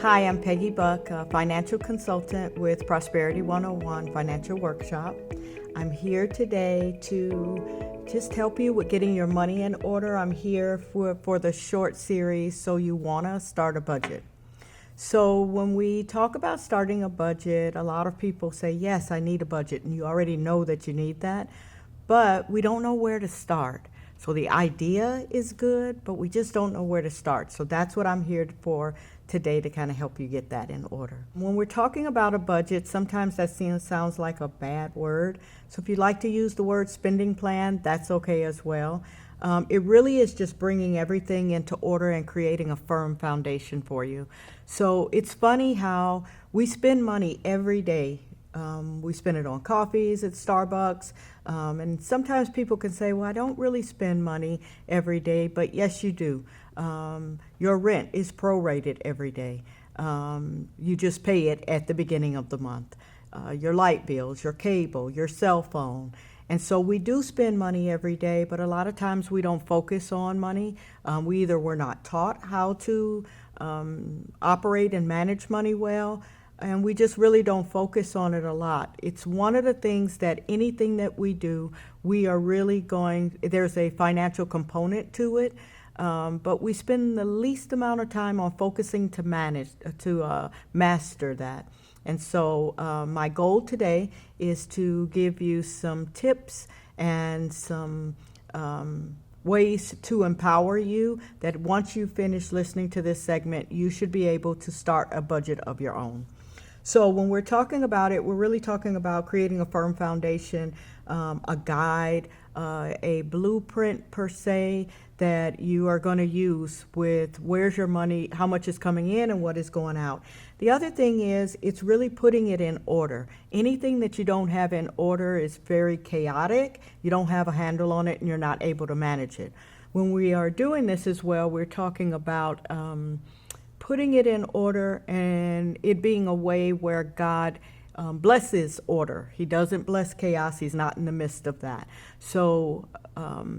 Hi, I'm Peggy Buck, a financial consultant with Prosperity 101 Financial Workshop. I'm here today to just help you with getting your money in order. I'm here for the short series, So You Wanna Start a Budget. So when we talk about starting a budget, a lot of people say, yes, I need a budget, and you already know that you need that, but we don't know where to start. So the idea is good, but we just don't know where to start. So that's what I'm here for today, to kind of help you get that in order. When we're talking about a budget, sometimes that sounds like a bad word. So if you'd like to use the word spending plan, that's okay as well. It really is just bringing everything into order and creating a firm foundation for you. So it's funny how we spend money every day. We spend it on coffees at Starbucks, and sometimes people can say, well, I don't really spend money every day, but yes, you do. Your rent is prorated every day. You just pay it at the beginning of the month. Your light bills, your cable, your cell phone. And so we do spend money every day, but a lot of times we don't focus on money. We either were not taught how to operate and manage money well, and we just really don't focus on it a lot. It's one of the things that anything that we do, we are really there's a financial component to it, but we spend the least amount of time on focusing to master that. And so my goal today is to give you some tips and some ways to empower you that once you finish listening to this segment, you should be able to start a budget of your own. So when we're talking about it, we're really talking about creating a firm foundation, a guide, a blueprint per se that you are going to use with where's your money, how much is coming in and what is going out. The other thing is it's really putting it in order. Anything that you don't have in order is very chaotic. You don't have a handle on it and you're not able to manage it. When we are doing this as well, we're talking about putting it in order and it being a way where God blesses order. He doesn't bless chaos. He's not in the midst of that. So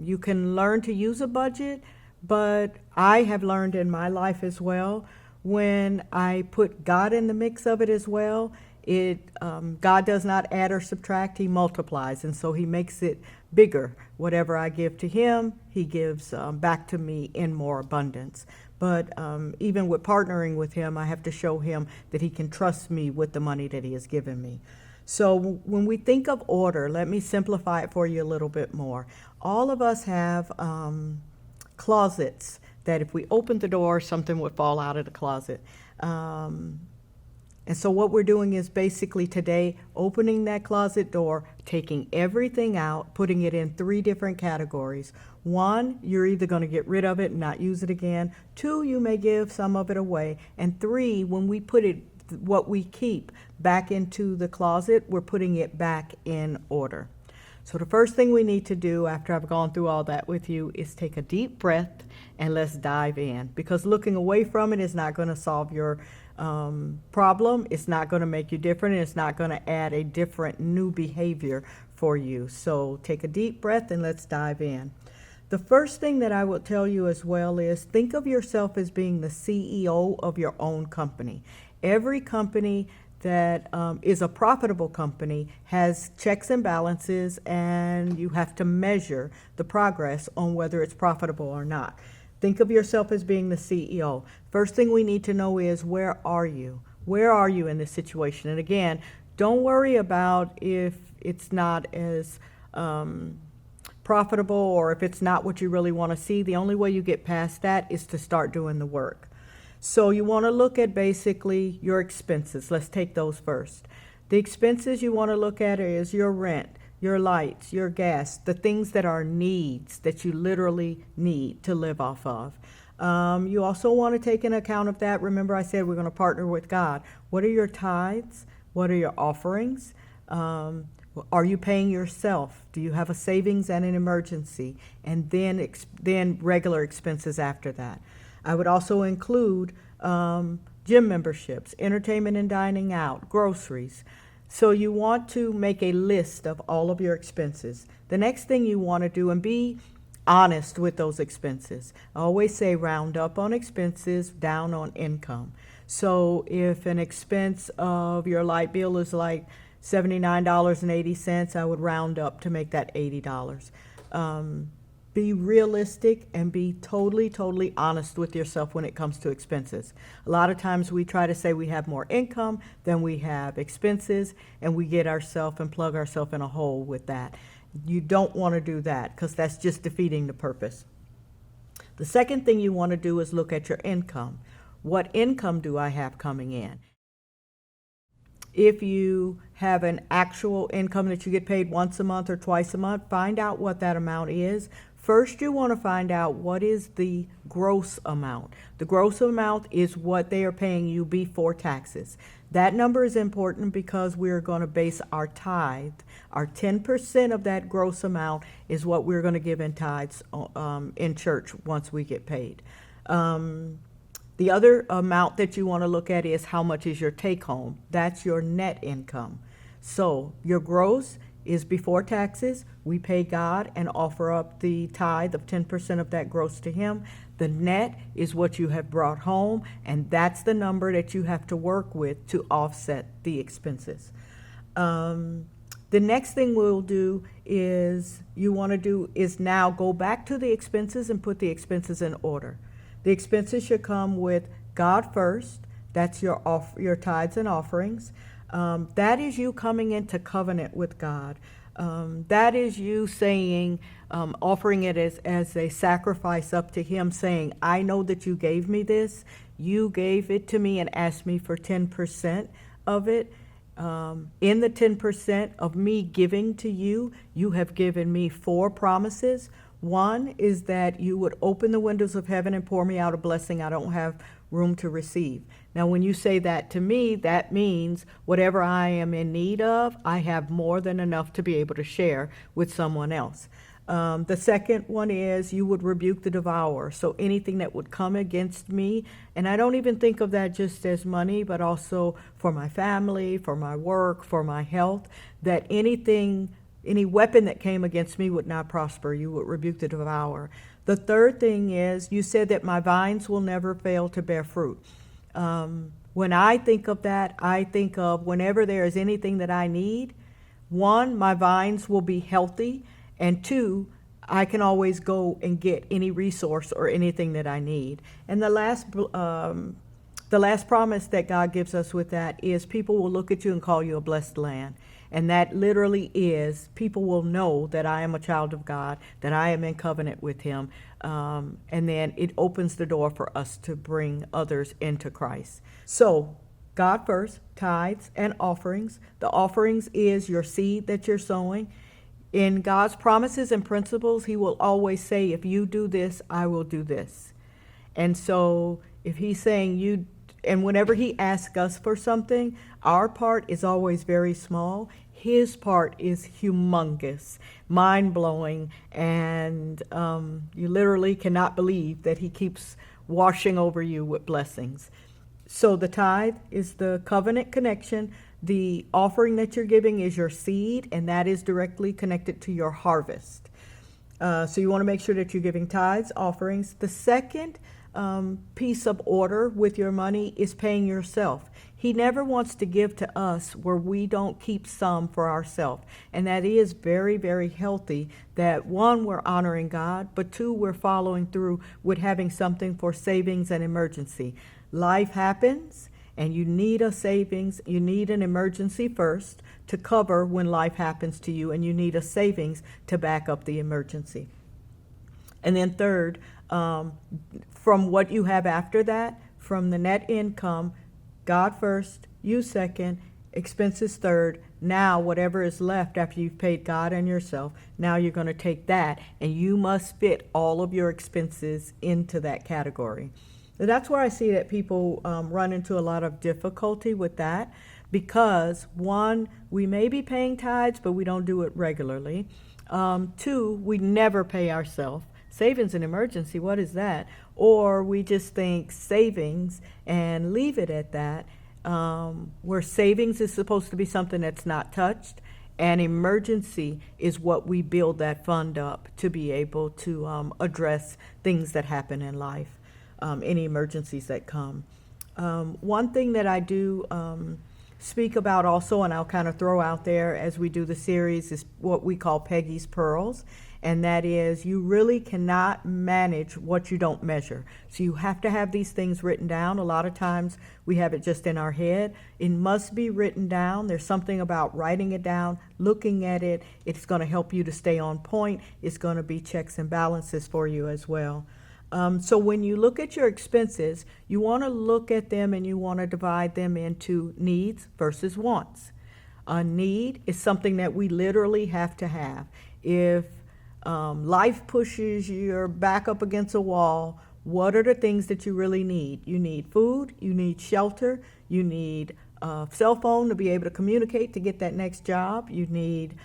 you can learn to use a budget, but I have learned in my life as well, when I put God in the mix of it as well, God does not add or subtract, he multiplies, and so he makes it bigger. Whatever I give to him, he gives back to me in more abundance. But even with partnering with him, I have to show him that he can trust me with the money that he has given me. So when we think of order, let me simplify it for you a little bit more. All of us have closets that if we opened the door, something would fall out of the closet. And so what we're doing is basically today opening that closet door, taking everything out, putting it in 3 different categories. 1, you're either going to get rid of it and not use it again. 2, you may give some of it away. And 3, when we put it, what we keep back into the closet, we're putting it back in order. So the first thing we need to do after I've gone through all that with you is take a deep breath and let's dive in, because looking away from it is not going to solve your problem. It's not going to make you different, and it's not going to add a different new behavior for you. So take a deep breath and let's dive in. The first thing that I will tell you as well is think of yourself as being the CEO of your own company. Every company that is a profitable company has checks and balances, and you have to measure the progress on whether it's profitable or not. Think of yourself as being the CEO. First thing we need to know is, where are you? Where are you in this situation? And again, don't worry about if it's not as profitable or if it's not what you really want to see. The only way you get past that is to start doing the work. So you want to look at basically your expenses. Let's take those first. The expenses you want to look at is your rent, your lights, your gas, the things that are needs that you literally need to live off of. You also want to take into account of that. Remember I said we're going to partner with God. What are your tithes? What are your offerings? Are you paying yourself? Do you have a savings and an emergency? And then regular expenses after that. I would also include gym memberships, entertainment and dining out, groceries. So you want to make a list of all of your expenses. The next thing you want to do, and be honest with those expenses. I always say round up on expenses, down on income. So if an expense of your light bill is like $79.80, I would round up to make that $80. Be realistic and be totally honest with yourself when it comes to expenses. A lot of times we try to say we have more income than we have expenses, and we get ourselves and plug ourselves in a hole with that. You don't want to do that because that's just defeating the purpose. The second thing you want to do is look at your income. What income do I have coming in? If you have an actual income that you get paid once a month or twice a month, find out what that amount is. First, you want to find out what is the gross amount. The gross amount is what they are paying you before taxes. That number is important because we're going to base our tithe. Our 10% of that gross amount is what we're going to give in tithes in church once we get paid. The other amount that you want to look at is how much is your take home. That's your net income. So your gross is before taxes. We pay God and offer up the tithe of 10% of that gross to Him. The net is what you have brought home, and that's the number that you have to work with to offset the expenses. The next thing we'll do is now go back to the expenses and put the expenses in order. The expenses should come with God first. That's your tithes and offerings. That is you coming into covenant with God. That is you saying, offering it as a sacrifice up to Him, saying, I know that you gave me this. You gave it to me and asked me for 10% of it. In the 10% of me giving to you, you have given me 4 promises. One is that you would open the windows of heaven and pour me out a blessing I don't have room to receive. Now, when you say that to me, that means whatever I am in need of, I have more than enough to be able to share with someone else. The second one is you would rebuke the devourer. So anything that would come against me, and I don't even think of that just as money, but also for my family, for my work, for my health, that any weapon that came against me would not prosper. You would rebuke the devourer. The third thing is you said that my vines will never fail to bear fruit. When I think of that, I think of whenever there is anything that I need, 1, my vines will be healthy, and 2, I can always go and get any resource or anything that I need. And the last promise that God gives us with that is people will look at you and call you a blessed land. And that literally is, people will know that I am a child of God, that I am in covenant with Him. And then it opens the door for us to bring others into Christ. So, God first, tithes and offerings. The offerings is your seed that you're sowing. In God's promises and principles, He will always say, if you do this, I will do this. And so if He's saying and whenever He asks us for something, our part is always very small. His part is humongous, mind-blowing, and you literally cannot believe that He keeps washing over you with blessings. So the tithe is the covenant connection. The offering that you're giving is your seed, and that is directly connected to your harvest. So you want to make sure that you're giving tithes, offerings. The second piece of order with your money is paying yourself. He never wants to give to us where we don't keep some for ourselves. And that is very, very healthy that 1, we're honoring God, but 2, we're following through with having something for savings and emergency. Life happens and you need a savings, you need an emergency first to cover when life happens to you, and you need a savings to back up the emergency. And then third, from what you have after that, from the net income, God first, you second, expenses third. Now, whatever is left after you've paid God and yourself, now you're going to take that, and you must fit all of your expenses into that category. So that's where I see that people run into a lot of difficulty with that, because 1, we may be paying tithes, but we don't do it regularly. 2, we never pay ourselves. Savings and emergency, what is that? Or we just think savings and leave it at that, where savings is supposed to be something that's not touched, and emergency is what we build that fund up to be able to address things that happen in life, any emergencies that come. One thing that I do speak about also, and I'll kind of throw out there as we do the series, is what we call Peggy's Pearls. And that is, you really cannot manage what you don't measure. So you have to have these things written down. A lot of times we have it just in our head. It must be written down. There's something about writing it down, looking at it. It's going to help you to stay on point. It's going to be checks and balances for you as well. So when you look at your expenses, you want to look at them and you want to divide them into needs versus wants. A need is something that we literally have to have. If life pushes your back up against a wall, what are the things that you really need? You need food, you need shelter, you need a cell phone to be able to communicate to get that next job, you need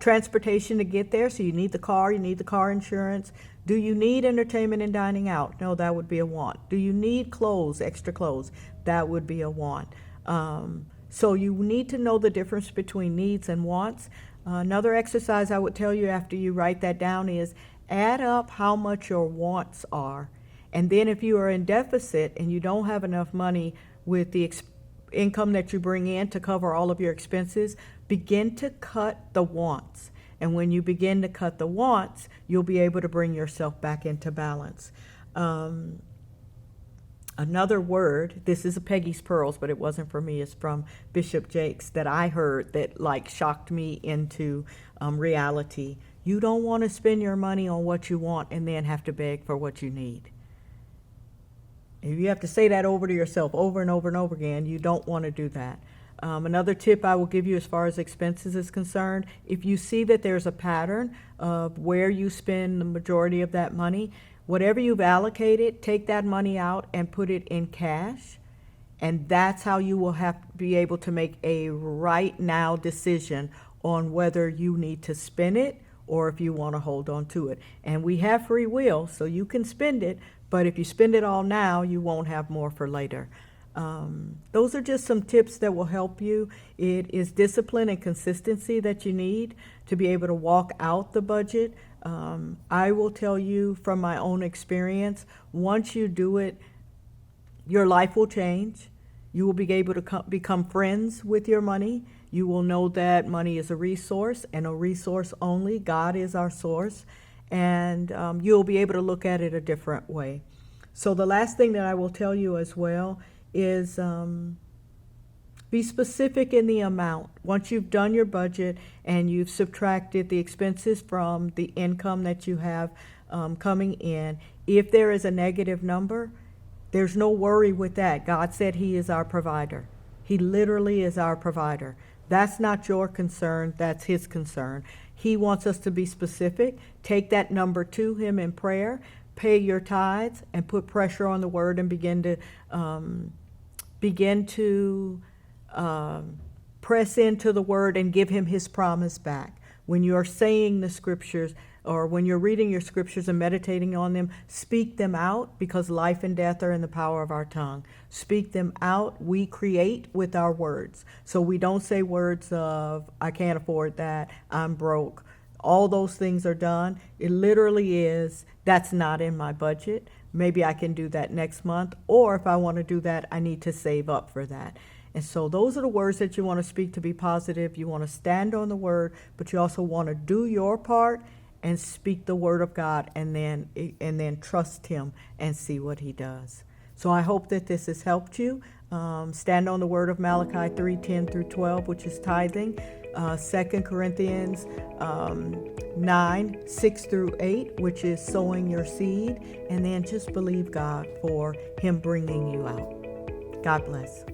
transportation to get there, so you need the car insurance. Do you need entertainment and dining out? No, that would be a want. Do you need clothes, extra clothes? That would be a want. So you need to know the difference between needs and wants. Another exercise I would tell you after you write that down is add up how much your wants are. And then if you are in deficit and you don't have enough money with the income that you bring in to cover all of your expenses, begin to cut the wants. And when you begin to cut the wants, you'll be able to bring yourself back into balance. Another word, this is a Peggy's Pearls, but it wasn't for me, it's from Bishop Jakes, that I heard that like shocked me into reality. You don't want to spend your money on what you want and then have to beg for what you need. If you have to say that over to yourself over and over and over again, you don't want to do that. Another tip I will give you as far as expenses is concerned, if you see that there's a pattern of where you spend the majority of that money, whatever you've allocated, take that money out and put it in cash. And that's how you will have to be able to make a right now decision on whether you need to spend it or if you want to hold on to it. And we have free will, so you can spend it, but if you spend it all now, you won't have more for later. Those are just some tips that will help you. It is discipline and consistency that you need to be able to walk out the budget. I will tell you from my own experience, once you do it, your life will change. You will be able to become friends with your money. You will know that money is a resource and a resource only. God is our source. And you'll be able to look at it a different way. So the last thing that I will tell you as well is be specific in the amount. Once you've done your budget and you've subtracted the expenses from the income that you have coming in, if there is a negative number, there's no worry with that. God said He is our provider. He literally is our provider. That's not your concern, that's His concern. He wants us to be specific. Take that number to Him in prayer. Pay your tithes and put pressure on the Word and begin to press into the Word and give Him His promise back. When you're saying the scriptures or when you're reading your scriptures and meditating on them, speak them out, because life and death are in the power of our tongue. Speak them out. We create with our words. So we don't say words of, I can't afford that, I'm broke. All those things are done. It literally is, that's not in my budget. Maybe I can do that next month. Or if I want to do that, I need to save up for that. And so those are the words that you want to speak to be positive. You want to stand on the word, but you also want to do your part and speak the word of God, and then trust Him and see what He does. So I hope that this has helped you. Stand on the word of Malachi 3:10 through 12, which is tithing. 2 Corinthians 9:6 through 8, which is sowing your seed. And then just believe God for Him bringing you out. God bless.